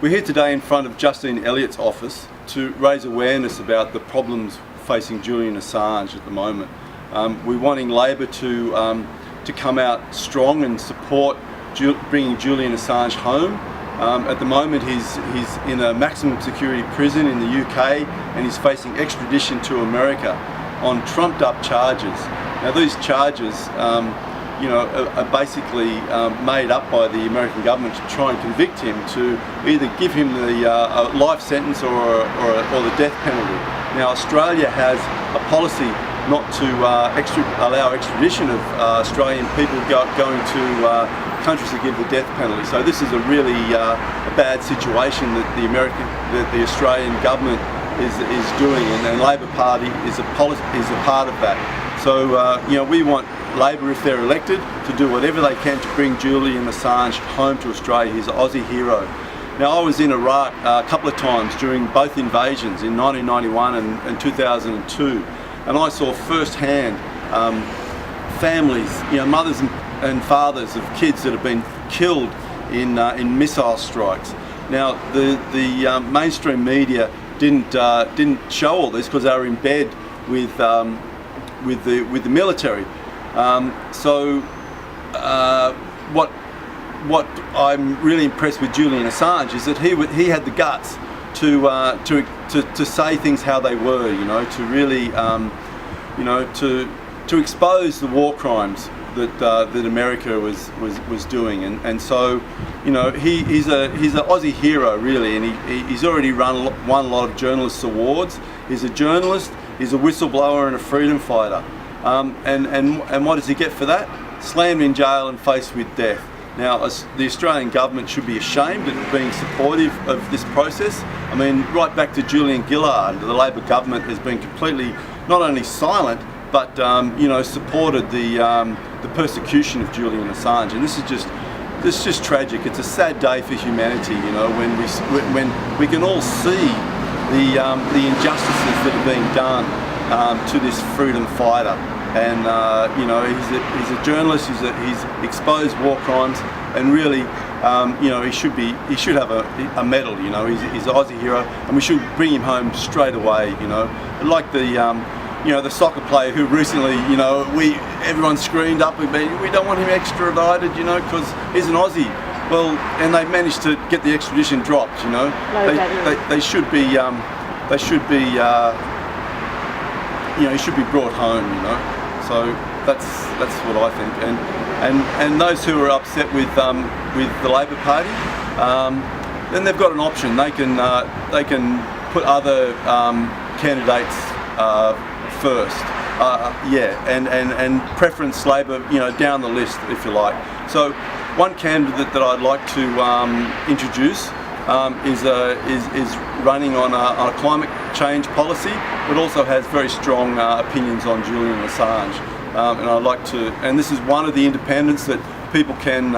We're here today in front of Justine Elliots' office to raise awareness about the problems facing Julian Assange at the moment. We're wanting Labor to come out strong and support bringing Julian Assange home. At the moment he's in a maximum security prison in the UK and he's facing extradition to America on trumped up charges. Now these charges are basically made up by the American government to try and convict him, to either give him the a life sentence or the death penalty. Now Australia has a policy not to allow extradition of Australian people going to countries that give the death penalty. So this is a really a bad situation that the Australian government is doing, and the Labor Party is a part of that. So we want Labor, if they're elected, to do whatever they can to bring Julian Assange home to Australia. He's an Aussie hero. Now I was in Iraq a couple of times during both invasions in 1991 and 2002, and I saw firsthand families, mothers and fathers of kids that have been killed in missile strikes. Now the mainstream media didn't show all this because they were in bed with the military. What I'm really impressed with Julian Assange is that he had the guts to say things how they were, to really to expose the war crimes that America was doing, and so he's an Aussie hero really, and he's already won a lot of journalists awards. He's a journalist, he's a whistleblower and a freedom fighter. And what does he get for that? Slammed in jail and faced with death. Now, the Australian government should be ashamed of being supportive of this process. I mean, right back to Julian Gillard, the Labor government has been completely not only silent, but supported the persecution of Julian Assange. And this is just tragic. It's a sad day for humanity. When we can all see the injustices that are being done to this freedom fighter, and he's a journalist. He's exposed war crimes, and really, he should have a medal. He's an Aussie hero, and we should bring him home straight away. Like the soccer player who recently, everyone screamed up and we don't want him extradited, because he's an Aussie. Well, and they managed to get the extradition dropped. They should be. He should be brought home, So that's what I think. And those who are upset with the Labor Party, then they've got an option. They can put other candidates first. And preference Labor, down the list if you like. So one candidate that I'd like to introduce is running on a climate change policy, but also has very strong opinions on Julian Assange. And I'd like to, and this is one of the independents that people can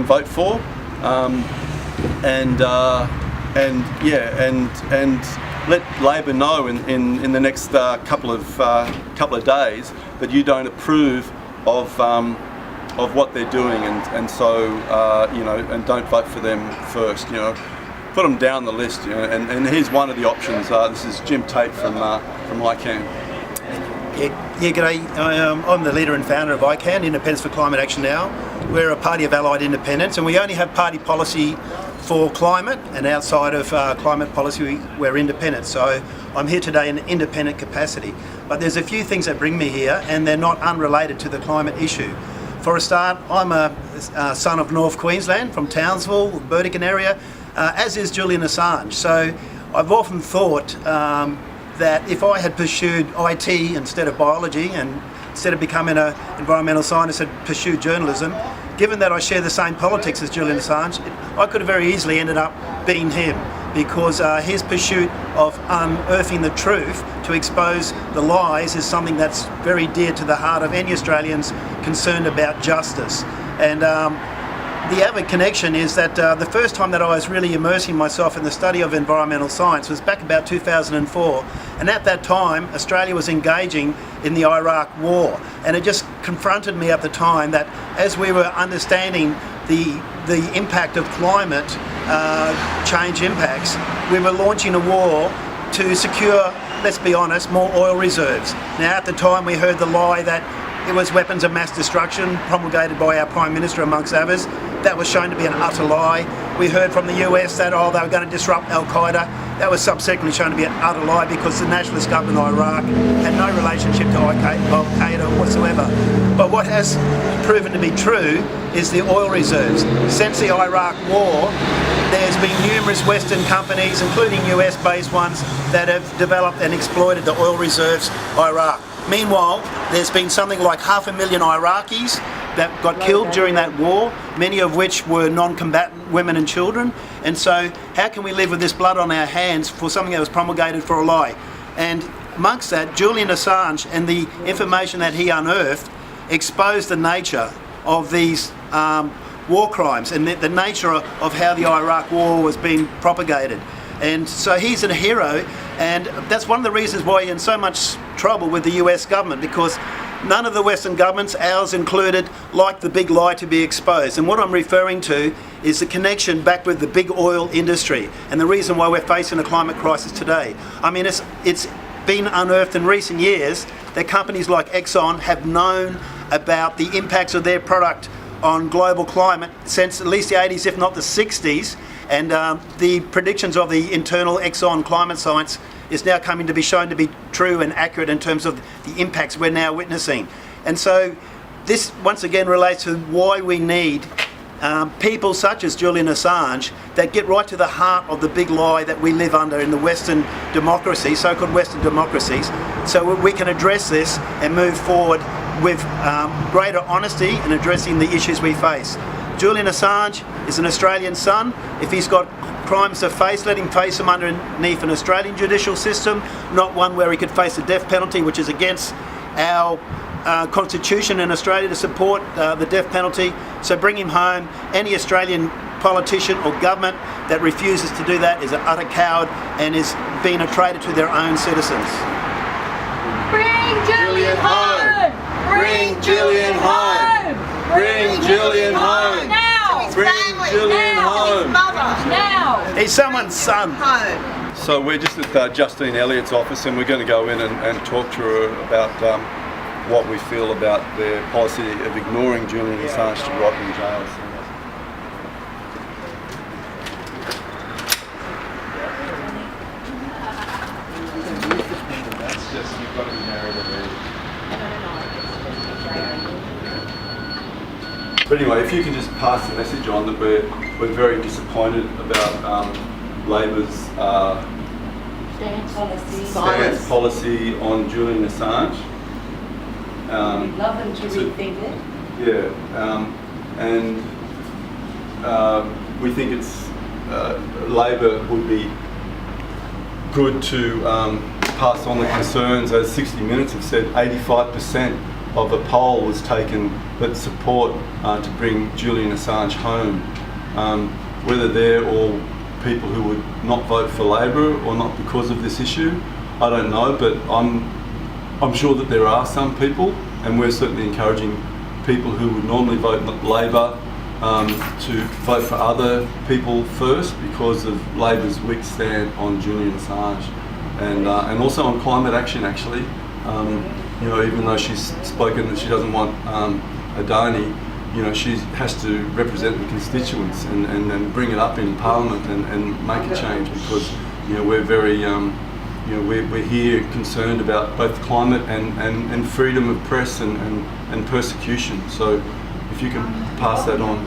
vote for, and let Labor know in the next couple of days that you don't approve of what they're doing, and so and don't vote for them first. Put them down the list. And here's one of the options. This is Jim Tate from ICANN. Yeah, g'day. I'm the leader and founder of ICANN, Independents for Climate Action Now. We're a party of allied independents, and we only have party policy for climate, and outside of climate policy we're independent. So I'm here today in an independent capacity. But there's a few things that bring me here, and they're not unrelated to the climate issue. For a start, I'm a son of North Queensland, from Townsville, Burdekin area, as is Julian Assange. So I've often thought that if I had pursued IT instead of biology, and instead of becoming an environmental scientist, had pursued journalism, given that I share the same politics as Julian Assange, I could have very easily ended up being him, because his pursuit of unearthing the truth to expose the lies is something that's very dear to the heart of any Australians concerned about justice. And the other connection is that the first time that I was really immersing myself in the study of environmental science was back about 2004, and at that time Australia was engaging in the Iraq War, and it just confronted me at the time that as we were understanding the the impact of climate change impacts, we were launching a war to secure, let's be honest, more oil reserves. Now, at the time we heard the lie that it was weapons of mass destruction promulgated by our Prime Minister, amongst others. That was shown to be an utter lie. We heard from the US that, oh, they were going to disrupt Al-Qaeda. That was subsequently shown to be an utter lie because the nationalist government of Iraq had no relationship to Al-Qaeda whatsoever. But what has proven to be true is the oil reserves. Since the Iraq War, there's been numerous Western companies, including US-based ones, that have developed and exploited the oil reserves of Iraq. Meanwhile, there's been something like 500,000 Iraqis that got killed during that war, many of which were non-combatant women and children. And so how can we live with this blood on our hands for something that was promulgated for a lie? And amongst that, Julian Assange and the information that he unearthed exposed the nature of these war crimes and the nature of how the Iraq war was being propagated. And so he's a hero, and that's one of the reasons why he's in so much trouble with the US government, because none of the Western governments, ours included, like the big lie to be exposed. And what I'm referring to is the connection back with the big oil industry and the reason why we're facing a climate crisis today. I mean, it's been unearthed in recent years that companies like Exxon have known about the impacts of their product on global climate since at least the 80s, if not the 60s. And the predictions of the internal Exxon climate science is now coming to be shown to be true and accurate in terms of the impacts we're now witnessing. And so this once again relates to why we need people such as Julian Assange that get right to the heart of the big lie that we live under in the Western democracies, so-called Western democracies, so we can address this and move forward with greater honesty in addressing the issues we face. Julian Assange is an Australian son. If he's got crimes to face, let him face them underneath an Australian judicial system, not one where he could face the death penalty, which is against our constitution in Australia to support the death penalty. So bring him home. Any Australian politician or government that refuses to do that is an utter coward and is being a traitor to their own citizens. Bring Julian home! Bring Julian home! Bring Julian home! Now! Bring Julian home! Now! He's someone's son. So we're just at Justine Elliots' office, and we're going to go in and talk to her about what we feel about their policy of ignoring Julian Assange to rot in jail. But anyway, if you can just pass the message on that we're very disappointed about Labor's stance policy on Julian Assange. We'd love them to rethink it. Yeah, and we think it's Labor would be good to pass on the concerns. As 60 Minutes have said, 85% of a poll was taken that support to bring Julian Assange home. Whether they're all people who would not vote for Labor or not because of this issue, I don't know, but I'm sure that there are some people, and we're certainly encouraging people who would normally vote Labor to vote for other people first because of Labor's weak stand on Julian Assange and also on climate action, actually. You know, even though she's spoken that she doesn't want Adani, you know, she has to represent the constituents and bring it up in Parliament and make a change because, you know, we're very, you know, we're here concerned about both climate and freedom of press and persecution. So if you can pass that on.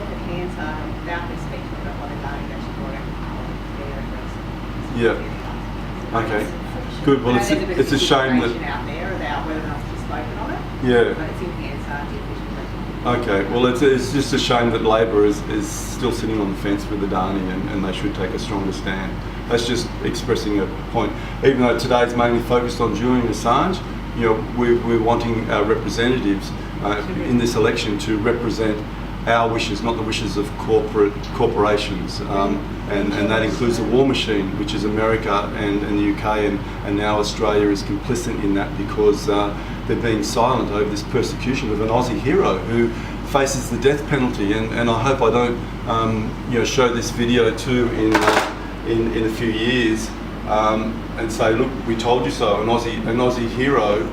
Yeah. Okay. Good. Well, it's a shame that. Yeah. Okay. Well, it's just a shame that Labor is still sitting on the fence with Adani, and they should take a stronger stand. That's just expressing a point. Even though today's mainly focused on Julian Assange, you know, we're wanting our representatives in this election to represent our wishes, not the wishes of corporations, and that includes the war machine, which is America and the UK, and now Australia is complicit in that because they're being silent over this persecution of an Aussie hero who faces the death penalty, and I hope I don't show this video too in a few years and say, look, we told you so. An Aussie hero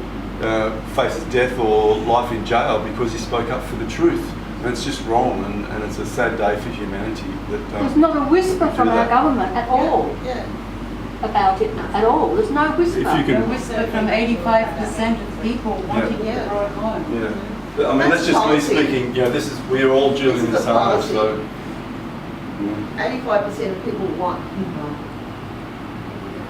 faces death or life in jail because he spoke up for the truth. And it's just wrong, and it's a sad day for humanity. There's not a whisper from our government at all about it at all. There's no whisper. If you can, A whisper from 85% of people wanting it brought home. Yeah. But, I mean, that's just me speaking. We're all Julian Assange, so. 85% of people want